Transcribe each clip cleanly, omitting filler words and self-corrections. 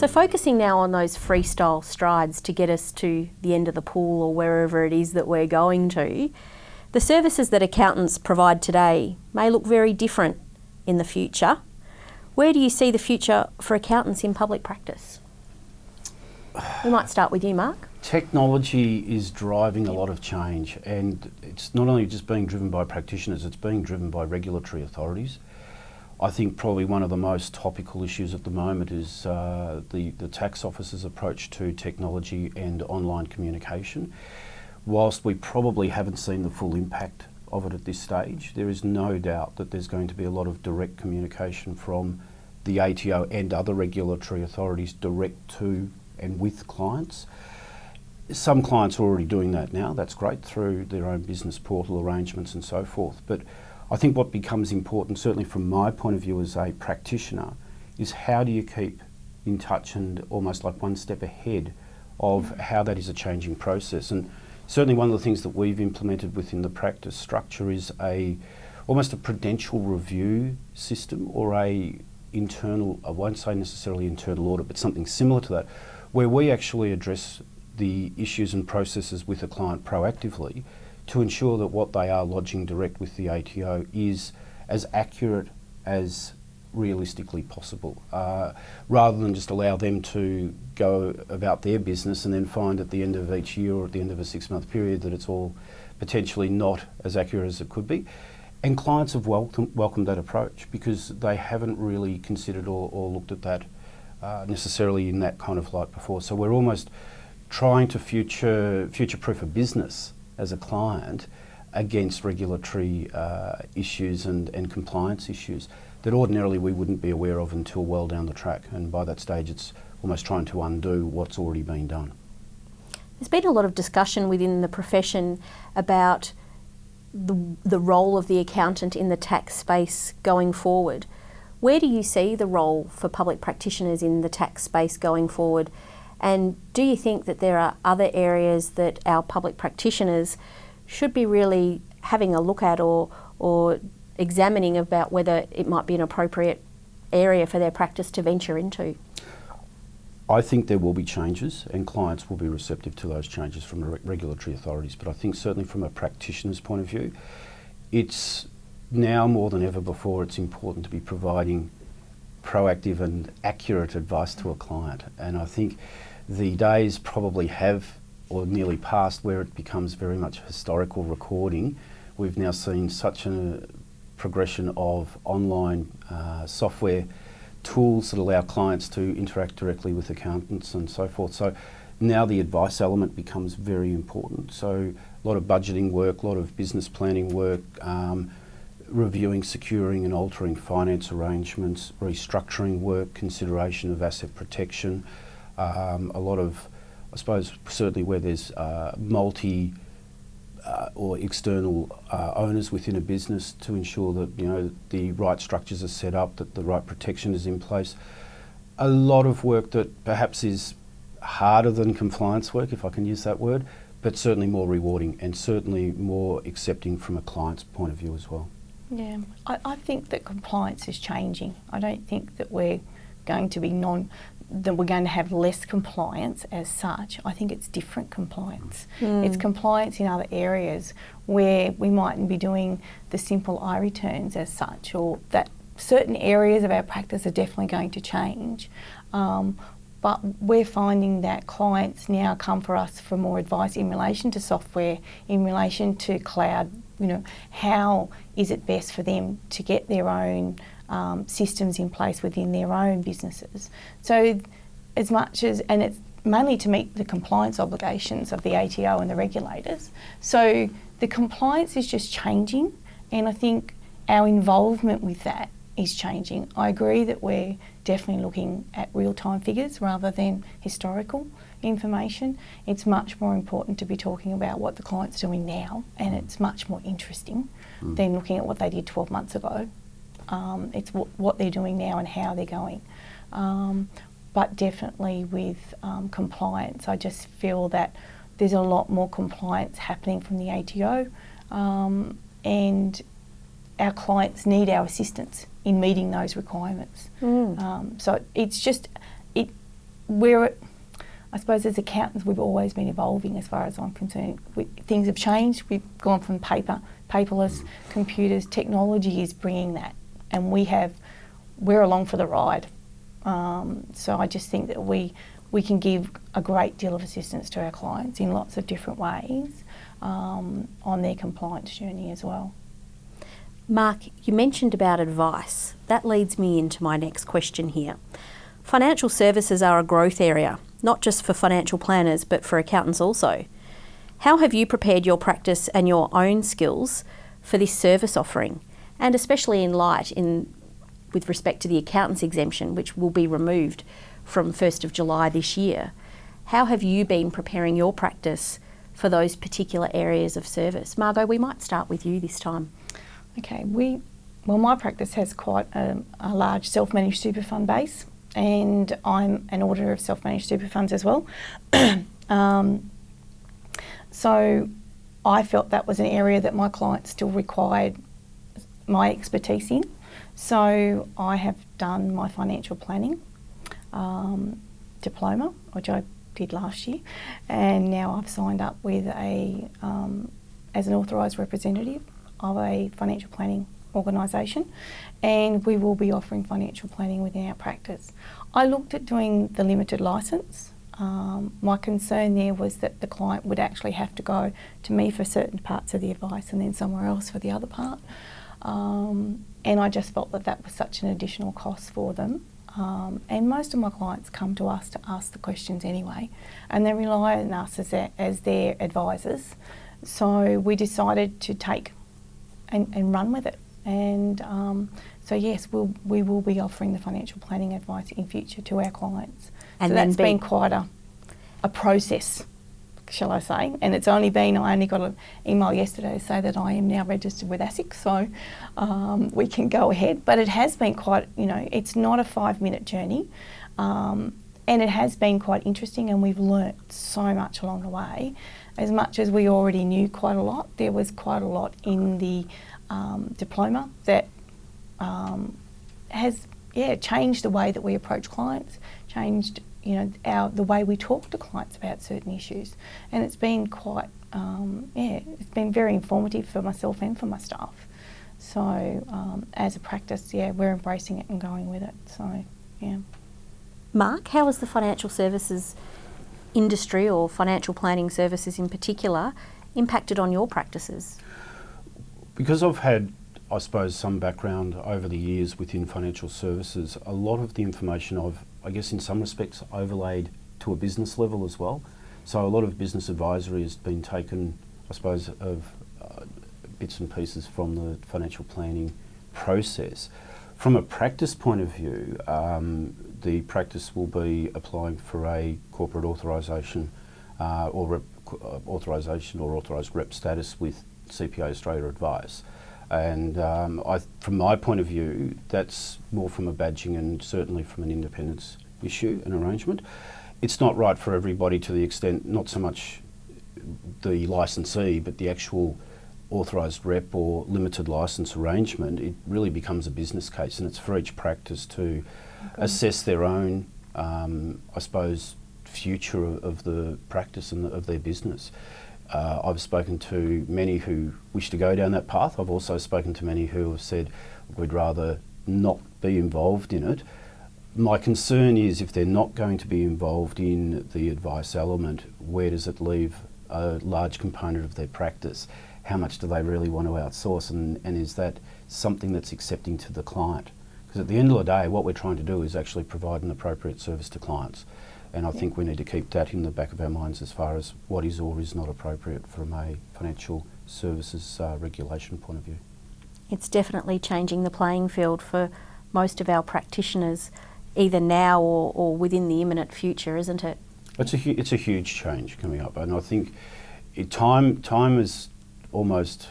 So focusing now on those freestyle strides to get us to the end of the pool or wherever it is that we're going to, the services that accountants provide today may look very different in the future. Where do you see the future for accountants in public practice? We might start with you, Mark. Technology is driving a lot of change, and it's not only just being driven by practitioners, it's being driven by regulatory authorities. I think probably one of the most topical issues at the moment is the tax office's approach to technology and online communication. Whilst we probably haven't seen the full impact of it at this stage, there is no doubt that there's going to be a lot of direct communication from the ATO and other regulatory authorities direct to and with clients. Some clients are already doing that now, that's great, through their own business portal arrangements and so forth. But I think what becomes important, certainly from my point of view as a practitioner, is how do you keep in touch and almost like one step ahead of how that is a changing process. And certainly one of the things that we've implemented within the practice structure is almost a prudential review system, or a internal, I won't say necessarily internal audit, but something similar to that, where we actually address the issues and processes with a client proactively to ensure that what they are lodging direct with the ATO is as accurate as realistically possible, rather than just allow them to go about their business and then find at the end of each year or at the end of a 6-month period that it's all potentially not as accurate as it could be. And clients have welcomed that approach because they haven't really considered or looked at that necessarily in that kind of light before. So we're almost trying to future-proof a business as a client against regulatory issues and compliance issues that ordinarily we wouldn't be aware of until well down the track. And by that stage, it's almost trying to undo what's already been done. There's been a lot of discussion within the profession about the role of the accountant in the tax space going forward. Where do you see the role for public practitioners in the tax space going forward? And do you think that there are other areas that our public practitioners should be really having a look at or examining about whether it might be an appropriate area for their practice to venture into? I think there will be changes and clients will be receptive to those changes from the regulatory authorities. But I think certainly from a practitioner's point of view, it's now more than ever before, it's important to be providing proactive and accurate advice to a client. And I think the days probably have or nearly passed where it becomes very much historical recording. We've now seen such a progression of online software tools that allow clients to interact directly with accountants and so forth. So now the advice element becomes very important. So a lot of budgeting work, a lot of business planning work, reviewing, securing and altering finance arrangements, restructuring work, consideration of asset protection, a lot of, I suppose, certainly where there's multi or external owners within a business, to ensure that the right structures are set up, that the right protection is in place. A lot of work that perhaps is harder than compliance work, if I can use that word, but certainly more rewarding and certainly more accepting from a client's point of view as well. Yeah, I think that compliance is changing. I don't think that we're going to be that we're going to have less compliance as such. I think it's different compliance. It's compliance in other areas where we mightn't be doing the simple I-returns as such, or that certain areas of our practice are definitely going to change. But we're finding that clients now come for us for more advice in relation to software, in relation to cloud. How is it best for them to get their own systems in place within their own businesses? So as much as, and it's mainly to meet the compliance obligations of the ATO and the regulators. So the compliance is just changing, and I think our involvement with that is changing. I agree that we're definitely looking at real-time figures rather than historical information. It's much more important to be talking about what the client's doing now, and it's much more interesting than looking at what they did 12 months ago. It's what they're doing now and how they're going. But definitely with compliance, I just feel that there's a lot more compliance happening from the ATO, and our clients need our assistance in meeting those requirements. So it's just, I suppose as accountants, we've always been evolving as far as I'm concerned. Things have changed. We've gone from paperless, computers, technology is bringing that, and we're along for the ride. So I just think that we can give a great deal of assistance to our clients in lots of different ways on their compliance journey as well. Mark, you mentioned about advice. That leads me into my next question here. Financial services are a growth area, not just for financial planners, but for accountants also. How have you prepared your practice and your own skills for this service offering, and especially in light with respect to the accountant's exemption, which will be removed from 1st of July this year? How have you been preparing your practice for those particular areas of service? Margot, we might start with you this time. Okay, my practice has quite a large self-managed super fund base, and I'm an auditor of self-managed super funds as well. So I felt that was an area that my clients still required my expertise in. So I have done my financial planning diploma, which I did last year, and now I've signed up with as an authorised representative of a financial planning organisation, and we will be offering financial planning within our practice. I looked at doing the limited licence. My concern there was that the client would actually have to go to me for certain parts of the advice and then somewhere else for the other part. And I just felt that was such an additional cost for them. And most of my clients come to us to ask the questions anyway, and they rely on us as their advisors. So we decided to take and run with it. And so yes, we will be offering the financial planning advice in future to our clients. And so that's been quite a process, shall I say. And it's only been, I only got an email yesterday to say that I am now registered with ASIC, so we can go ahead. But it has been quite, it's not a 5-minute journey. And it has been quite interesting, and we've learnt so much along the way. As much as we already knew quite a lot, there was quite a lot in the diploma that has changed the way that we approach clients, changed the way we talk to clients about certain issues, and it's been quite it's been very informative for myself and for my staff. So as a practice, we're embracing it and going with it. So Mark, how has the financial services industry, or financial planning services in particular, impacted on your practices? Because I've had, I suppose, some background over the years within financial services, a lot of the information I've, I guess in some respects, overlaid to a business level as well. So a lot of business advisory has been taken, I suppose, of bits and pieces from the financial planning process. From a practice point of view, the practice will be applying for a corporate authorisation or authorised rep status with CPA Australia advice. And from my point of view, that's more from a badging and certainly from an independence issue and arrangement. It's not right for everybody to the extent, not so much the licensee, but the actual authorised rep or limited licence arrangement. It really becomes a business case, and it's for each practice to assess their own, I suppose, future of the practice and of their business. I've spoken to many who wish to go down that path. I've also spoken to many who have said we'd rather not be involved in it. My concern is if they're not going to be involved in the advice element, where does it leave a large component of their practice? How much do they really want to outsource, and is that something that's accepting to the client? Because at the end of the day, what we're trying to do is actually provide an appropriate service to clients. And I think we need to keep that in the back of our minds as far as what is or is not appropriate from a financial services regulation point of view. It's definitely changing the playing field for most of our practitioners, either now or within the imminent future, isn't it? It's a huge change coming up, and I think time has almost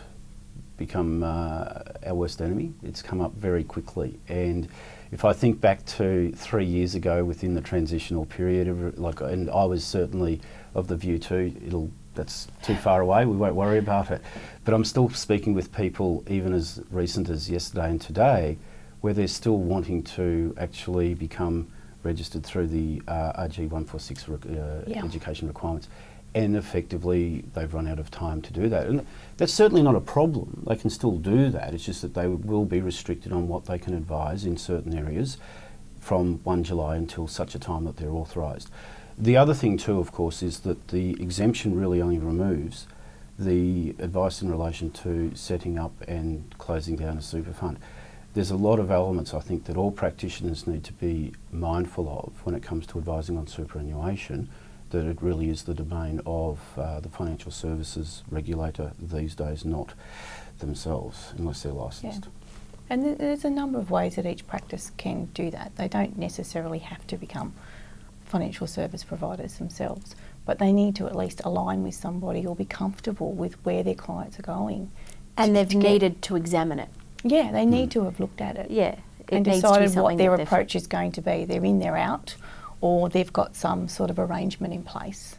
become our worst enemy. It's come up very quickly, and if I think back to 3 years ago within the transitional period, and I was certainly of the view too, that's too far away, we won't worry about it. But I'm still speaking with people even as recent as yesterday and today, where they're still wanting to actually become registered through the RG 146 education requirements, and effectively they've run out of time to do that. And that's certainly not a problem. They can still do that. It's just that they will be restricted on what they can advise in certain areas from 1 July until such a time that they're authorised. The other thing too, of course, is that the exemption really only removes the advice in relation to setting up and closing down a super fund. There's a lot of elements, I think, that all practitioners need to be mindful of when it comes to advising on superannuation, that it really is the domain of the financial services regulator these days, not themselves, unless they're licensed. Yeah. And there's a number of ways that each practice can do that. They don't necessarily have to become financial service providers themselves, but they need to at least align with somebody or be comfortable with where their clients are going. And they've needed to examine it. Yeah, they need to have looked at it. Yeah. And decided what their approach is going to be. They're in, they're out, or they've got some sort of arrangement in place.